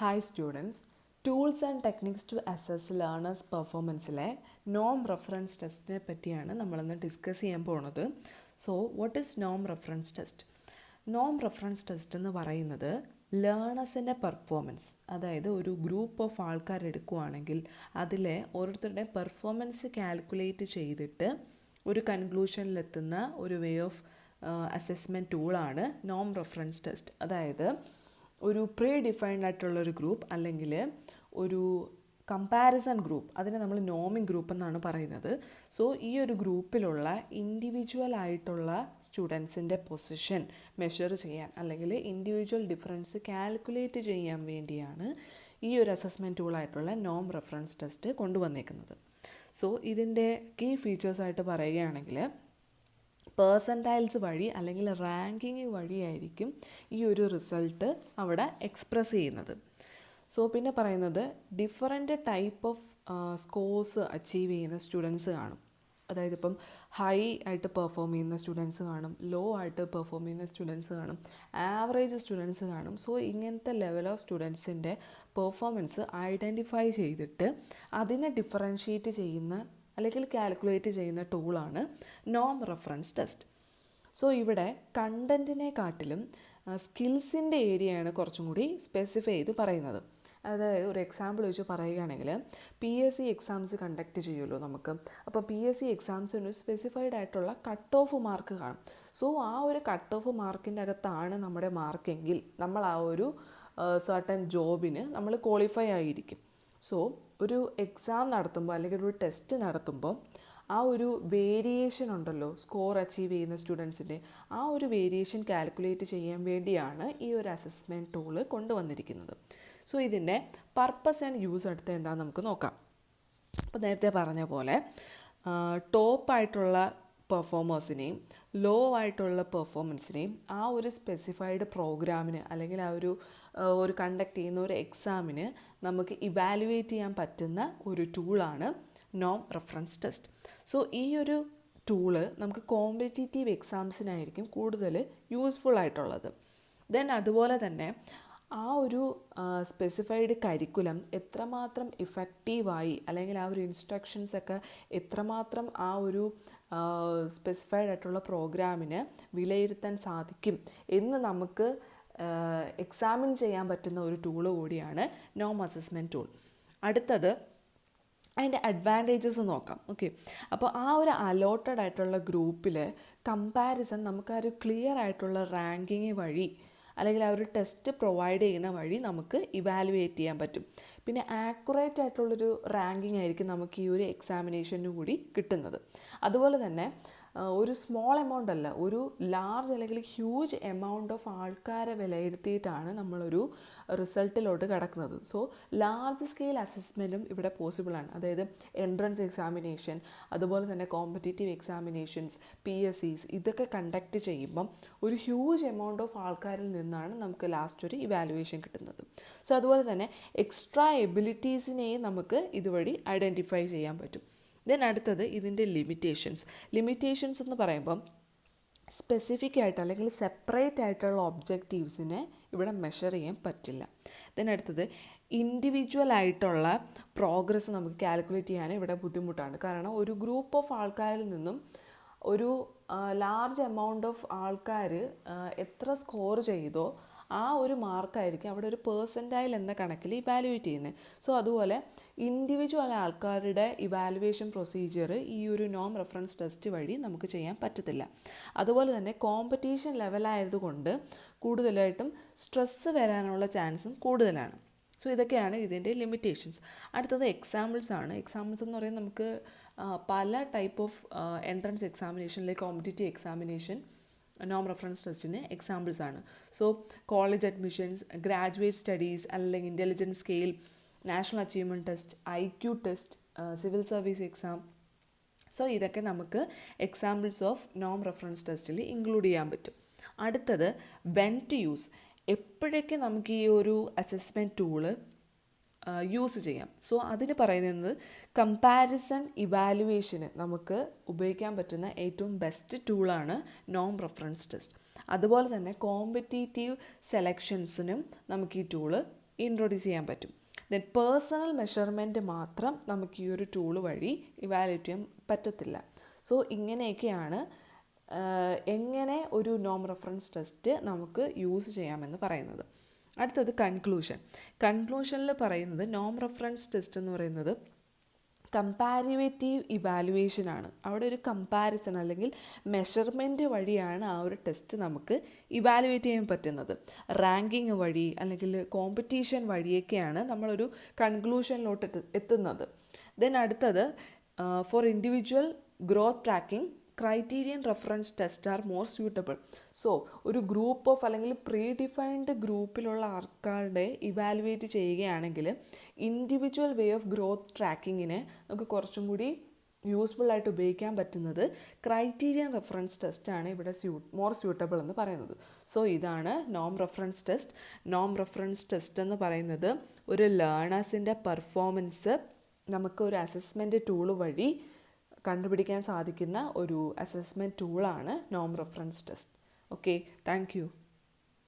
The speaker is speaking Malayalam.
Hi students, tools and techniques to assess learners പെർഫോമൻസിലെ Noam reference ടെസ്റ്റിനെ പറ്റിയാണ് നമ്മളിന്ന് ഡിസ്കസ് ചെയ്യാൻ പോകുന്നത്. So what is Noam reference test? Noam reference test എന്ന് പറയുന്നത് ലേണേഴ്സിൻ്റെ പെർഫോമൻസ്, അതായത് ഒരു ഗ്രൂപ്പ് ഓഫ് ആൾക്കാർ എടുക്കുകയാണെങ്കിൽ അതിലെ ഓരോരുത്തരുടെ പെർഫോമൻസ് കാൽക്കുലേറ്റ് ചെയ്തിട്ട് ഒരു കൺക്ലൂഷനിലെത്തുന്ന ഒരു വേ ഓഫ് അസസ്മെൻറ്റ് ടൂളാണ് നോം റെഫറൻസ് ടെസ്റ്റ്. അതായത് ഒരു പ്രീ ഡിഫൈൻഡ് ആയിട്ടുള്ളൊരു ഗ്രൂപ്പ് അല്ലെങ്കിൽ ഒരു കമ്പാരിസൺ ഗ്രൂപ്പ്, അതിനെ നമ്മൾ നോമിങ് ഗ്രൂപ്പ് എന്നാണ് പറയുന്നത്. സോ ഈ ഒരു ഗ്രൂപ്പിലുള്ള ഇൻഡിവിജ്വൽ ആയിട്ടുള്ള സ്റ്റുഡൻസിൻ്റെ പൊസിഷൻ മെഷർ ചെയ്യാൻ അല്ലെങ്കിൽ ഇൻഡിവിജ്വൽ ഡിഫറൻസ് കാൽക്കുലേറ്റ് ചെയ്യാൻ വേണ്ടിയാണ് ഈ ഒരു അസസ്മെൻറ്റ് ടൂളായിട്ടുള്ള നോം റെഫറൻസ് ടെസ്റ്റ് കൊണ്ടുവന്നേക്കുന്നത്. സോ ഇതിൻ്റെ കീ ഫീച്ചേഴ്സായിട്ട് പറയുകയാണെങ്കിൽ പേഴ്സൻറ്റൈൽസ് വഴി അല്ലെങ്കിൽ റാങ്കിങ് വഴിയായിരിക്കും ഈ ഒരു റിസൾട്ട് അവിടെ എക്സ്പ്രസ് ചെയ്യുന്നത്. സോ പിന്നെ പറയുന്നത് different type of scores achieve ചെയ്യുന്ന സ്റ്റുഡൻസ് കാണും. അതായത് ഇപ്പം ഹൈ ആയിട്ട് പെർഫോം ചെയ്യുന്ന സ്റ്റുഡൻസ് കാണും, ലോ ആയിട്ട് പെർഫോം ചെയ്യുന്ന സ്റ്റുഡൻസ് കാണും, ആവറേജ് സ്റ്റുഡൻസ് കാണും. സോ ഇങ്ങനത്തെ ലെവൽ ഓഫ് സ്റ്റുഡൻസിൻ്റെ പെർഫോമൻസ് ഐഡൻറ്റിഫൈ ചെയ്തിട്ട് അതിനെ ഡിഫറൻഷ്യേറ്റ് ചെയ്യുന്ന അല്ലെങ്കിൽ കാൽക്കുലേറ്റ് ചെയ്യുന്ന ടൂളാണ് നോം റെഫറൻസ് ടെസ്റ്റ്. സോ ഇവിടെ കണ്ടൻറ്റിനെക്കാട്ടിലും സ്കിൽസിൻ്റെ ഏരിയയാണ് കുറച്ചും കൂടി സ്പെസിഫൈ ചെയ്ത് പറയുന്നത്. അതായത് ഒരു എക്സാമ്പിൾ വെച്ച് പറയുകയാണെങ്കിൽ PSC എക്സാംസ് കണ്ടക്ട് ചെയ്യുമല്ലോ നമുക്ക്. അപ്പോൾ PSC എക്സാംസിന് സ്പെസിഫൈഡ് ആയിട്ടുള്ള കട്ട് ഓഫ് മാർക്ക് കാണും. സോ ആ ഒരു കട്ട് ഓഫ് മാർക്കിൻ്റെ അകത്താണ് നമ്മുടെ മാർക്കെങ്കിൽ നമ്മൾ ആ ഒരു സർട്ടൻ ജോബിന് നമ്മൾ ക്വാളിഫൈ ആയിരിക്കും. സോ ഒരു എക്സാം നടത്തുമ്പോൾ അല്ലെങ്കിൽ ഒരു ടെസ്റ്റ് നടത്തുമ്പോൾ ആ ഒരു വേരിയേഷൻ ഉണ്ടല്ലോ സ്കോർ അച്ചീവ് ചെയ്യുന്ന സ്റ്റുഡൻസിൻ്റെ, ആ ഒരു വേരിയേഷൻ കാൽക്കുലേറ്റ് ചെയ്യാൻ വേണ്ടിയാണ് ഈ ഒരു അസസ്മെൻറ്റ് ടൂള് കൊണ്ടുവന്നിരിക്കുന്നത്. സോ ഇതിൻ്റെ പർപ്പസ് ആൻഡ് യൂസ് അടുത്ത് എന്താണെന്ന് നമുക്ക് നോക്കാം. അപ്പോൾ നേരത്തെ പറഞ്ഞ പോലെ ടോപ്പായിട്ടുള്ള പെർഫോമേഴ്സിനെയും ലോ ആയിട്ടുള്ള പെർഫോമൻസിനെയും ആ ഒരു സ്പെസിഫൈഡ് പ്രോഗ്രാമിന് അല്ലെങ്കിൽ ആ ഒരു കണ്ടക്ട് ചെയ്യുന്ന ഒരു എക്സാമിന് നമുക്ക് ഇവാലുവേറ്റ് ചെയ്യാൻ പറ്റുന്ന ഒരു ടൂളാണ് നോം റെഫറൻസ് ടെസ്റ്റ്. സോ ഈ ഒരു ടൂള് നമുക്ക് കോമ്പറ്റീറ്റീവ് എക്സാംസിനായിരിക്കും കൂടുതൽ യൂസ്ഫുൾ ആയിട്ടുള്ളത്. ദെൻ അതുപോലെ തന്നെ ആ ഒരു സ്പെസിഫൈഡ് കരിക്കുലം എത്രമാത്രം ഇഫക്റ്റീവായി അല്ലെങ്കിൽ ആ ഒരു ഇൻസ്ട്രക്ഷൻസൊക്കെ എത്രമാത്രം ആ ഒരു സ്പെസിഫൈഡ് ആയിട്ടുള്ള പ്രോഗ്രാമിന് വിലയിരുത്താൻ സാധിക്കും എന്ന് നമുക്ക് എക്സാമിൻ ചെയ്യാൻ പറ്റുന്ന ഒരു ടൂള് കൂടിയാണ് നോം അസസ്മെൻറ്റ് ടൂൾ. അടുത്തത് അതിൻ്റെ അഡ്വാൻറ്റേജസ് നോക്കാം. ഓക്കെ, അപ്പോൾ ആ ഒരു അലോട്ടഡ് ആയിട്ടുള്ള ഗ്രൂപ്പിൽ കമ്പാരിസൺ നമുക്ക് ആ ഒരു ക്ലിയർ ആയിട്ടുള്ള റാങ്കിങ് വഴി അല്ലെങ്കിൽ ആ ഒരു ടെസ്റ്റ് പ്രൊവൈഡ് ചെയ്യുന്ന വഴി നമുക്ക് ഇവാലുവേറ്റ് ചെയ്യാൻ പറ്റും. പിന്നെ ആക്യുറേറ്റ് ആയിട്ടുള്ളൊരു റാങ്കിങ് ആയിരിക്കും നമുക്ക് ഈ ഒരു എക്സാമിനേഷന് കൂടി കിട്ടുന്നത്. അതുപോലെ തന്നെ ഒരു സ്മോൾ എമൗണ്ട് അല്ല, ഒരു ലാർജ് അല്ലെങ്കിൽ ഹ്യൂജ് എമൗണ്ട് ഓഫ് ആൾക്കാരെ വിലയിരുത്തിയിട്ടാണ് നമ്മളൊരു റിസൾട്ടിലോട്ട് കിടക്കുന്നത്. സോ ലാർജ് സ്കെയിൽ അസസ്മെൻറ്റും ഇവിടെ പോസിബിളാണ്. അതായത് എൻട്രൻസ് എക്സാമിനേഷൻ, അതുപോലെ തന്നെ കോമ്പറ്റീറ്റീവ് എക്സാമിനേഷൻസ്, PSCs ഇതൊക്കെ കണ്ടക്ട് ചെയ്യുമ്പം ഒരു ഹ്യൂജ് എമൗണ്ട് ഓഫ് ആൾക്കാരിൽ നിന്നാണ് നമുക്ക് ലാസ്റ്റ് ഒരു ഇവാലുവേഷൻ കിട്ടുന്നത്. സോ അതുപോലെ തന്നെ എക്സ്ട്രാ എബിലിറ്റീസിനെയും നമുക്ക് ഇതുവഴി ഐഡൻറ്റിഫൈ ചെയ്യാൻ പറ്റും. ദെൻ അടുത്തത് ഇതിൻ്റെ ലിമിറ്റേഷൻസ് എന്ന് പറയുമ്പം സ്പെസിഫിക് ആയിട്ട് അല്ലെങ്കിൽ സെപ്പറേറ്റ് ആയിട്ടുള്ള ഒബ്ജക്റ്റീവ്സിനെ ഇവിടെ മെഷർ ചെയ്യാൻ പറ്റില്ല. ദെൻ അടുത്തത് ഇൻഡിവിജ്വൽ ആയിട്ടുള്ള പ്രോഗ്രസ് നമുക്ക് കാൽക്കുലേറ്റ് ചെയ്യാൻ ഇവിടെ ബുദ്ധിമുട്ടാണ്. കാരണം ഒരു ഗ്രൂപ്പ് ഓഫ് ആൾക്കാരിൽ നിന്നും ഒരു ലാർജ് എമൗണ്ട് ഓഫ് ആൾക്കാർ എത്ര സ്കോർ ചെയ്തോ ആ ഒരു മാർക്കായിരിക്കും അവിടെ ഒരു പേഴ്സൻറ്റൈൽ എന്ന കണക്കിൽ ഇവാലുവേറ്റ് ചെയ്യുന്നത്. സോ അതുപോലെ ഇൻഡിവിജ്വൽ ആൾക്കാരുടെ ഇവാലുവേഷൻ പ്രൊസീജിയർ ഈ ഒരു നോം റെഫറൻസ് ടെസ്റ്റ് വഴി നമുക്ക് ചെയ്യാൻ പറ്റത്തില്ല. അതുപോലെ തന്നെ കോമ്പറ്റീഷൻ ലെവലായതുകൊണ്ട് കൂടുതലായിട്ടും സ്ട്രെസ്സ് വരാനുള്ള ചാൻസും കൂടുതലാണ്. സോ ഇതൊക്കെയാണ് ഇതിൻ്റെ ലിമിറ്റേഷൻസ്. അടുത്തത് എക്സാമ്പിൾസ് ആണ്. എക്സാമ്പിൾസ് എന്ന് പറയുന്നത് നമുക്ക് പല ടൈപ്പ് ഓഫ് എൻട്രൻസ് എക്സാമിനേഷൻ അല്ലെങ്കിൽ കോമ്പറ്റീറ്റീവ് എക്സാമിനേഷൻ നോം റെഫറൻസ് ടെസ്റ്റിന് എക്സാമ്പിൾസ് ആണ്. So college admissions, graduate studies അല്ലെങ്കിൽ intelligence scale, national achievement test, IQ test, civil service exam. So ഇതൊക്കെ നമുക്ക് എക്സാമ്പിൾസ് ഓഫ് നോം റെഫറൻസ് ടെസ്റ്റിൽ ഇൻക്ലൂഡ് ചെയ്യാൻ പറ്റും. അടുത്തത് വെൻ ടു യൂസ്, എപ്പോഴൊക്കെ നമുക്ക് ഈ ഒരു അസസ്മെൻറ്റ് ടൂള് യൂസ് ചെയ്യാം. സോ അതിന് പറയുന്നത് കമ്പാരിസൺ ഇവാലുവേഷന് നമുക്ക് ഉപയോഗിക്കാൻ പറ്റുന്ന ഏറ്റവും ബെസ്റ്റ് ടൂളാണ് നോം റെഫറൻസ് ടെസ്റ്റ്. അതുപോലെ തന്നെ കോമ്പറ്റീറ്റീവ് സെലക്ഷൻസിനും നമുക്ക് ഈ ടൂള് ഇൻട്രൊഡ്യൂസ് ചെയ്യാൻ പറ്റും. ദെൻ പേഴ്സണൽ മെഷർമെൻറ്റ് മാത്രം നമുക്ക് ഈ ഒരു ടൂൾ വഴി ഇവാലുവേറ്റ് ചെയ്യാൻ പറ്റത്തില്ല. സോ ഇങ്ങനെയൊക്കെയാണ് എങ്ങനെ ഒരു നോം റെഫറൻസ് ടെസ്റ്റ് നമുക്ക് യൂസ് ചെയ്യാമെന്ന് പറയുന്നത്. അടുത്തത് കൺക്ലൂഷനിൽ പറയുന്നത് നോം റെഫറൻസ് ടെസ്റ്റ് എന്ന് പറയുന്നത് കമ്പാരിവേറ്റീവ് ഇവാലുവേഷനാണ്. അവിടെ ഒരു കമ്പാരിസൺ അല്ലെങ്കിൽ മെഷർമെൻറ്റ് വഴിയാണ് ആ ഒരു ടെസ്റ്റ് നമുക്ക് ഇവാലുവേറ്റ് ചെയ്യാൻ പറ്റുന്നത്. റാങ്കിങ് വഴി അല്ലെങ്കിൽ കോമ്പറ്റീഷൻ വഴിയൊക്കെയാണ് നമ്മളൊരു കൺക്ലൂഷനിലോട്ട് എത്തുന്നത്. ദെൻ അടുത്തത് for individual growth tracking criterion reference test are more suitable. So ഒരു ഗ്രൂപ്പ് ഓഫ് അല്ലെങ്കിൽ പ്രീ ഡിഫൈൻഡ് ഗ്രൂപ്പിലുള്ള ആൾക്കാരുടെ ഇവാലുവേറ്റ് ചെയ്യുകയാണെങ്കിൽ ഇൻഡിവിജ്വൽ വേ ഓഫ് ഗ്രോത്ത് ട്രാക്കിങ്ങിന് നമുക്ക് കുറച്ചും കൂടി യൂസ്ഫുൾ ആയിട്ട് ഉപയോഗിക്കാൻ പറ്റുന്നത് ക്രൈറ്റീരിയൻ റെഫറൻസ് ടെസ്റ്റാണ് ഇവിടെ മോർ സ്യൂട്ടബിൾ എന്ന് പറയുന്നത്. സോ ഇതാണ് നോം റെഫറൻസ് ടെസ്റ്റ്. നോം റെഫറൻസ് ടെസ്റ്റ് എന്ന് പറയുന്നത് ഒരു ലേണേഴ്സിൻ്റെ പെർഫോമൻസ് നമുക്ക് ഒരു അസസ്മെൻറ്റ് ടൂൾ വഴി കണ്ടുപിടിക്കാൻ സാധിക്കുന്ന ഒരു അസസ്മെൻറ്റ് ടൂളാണ് നോം reference test. Okay, thank U.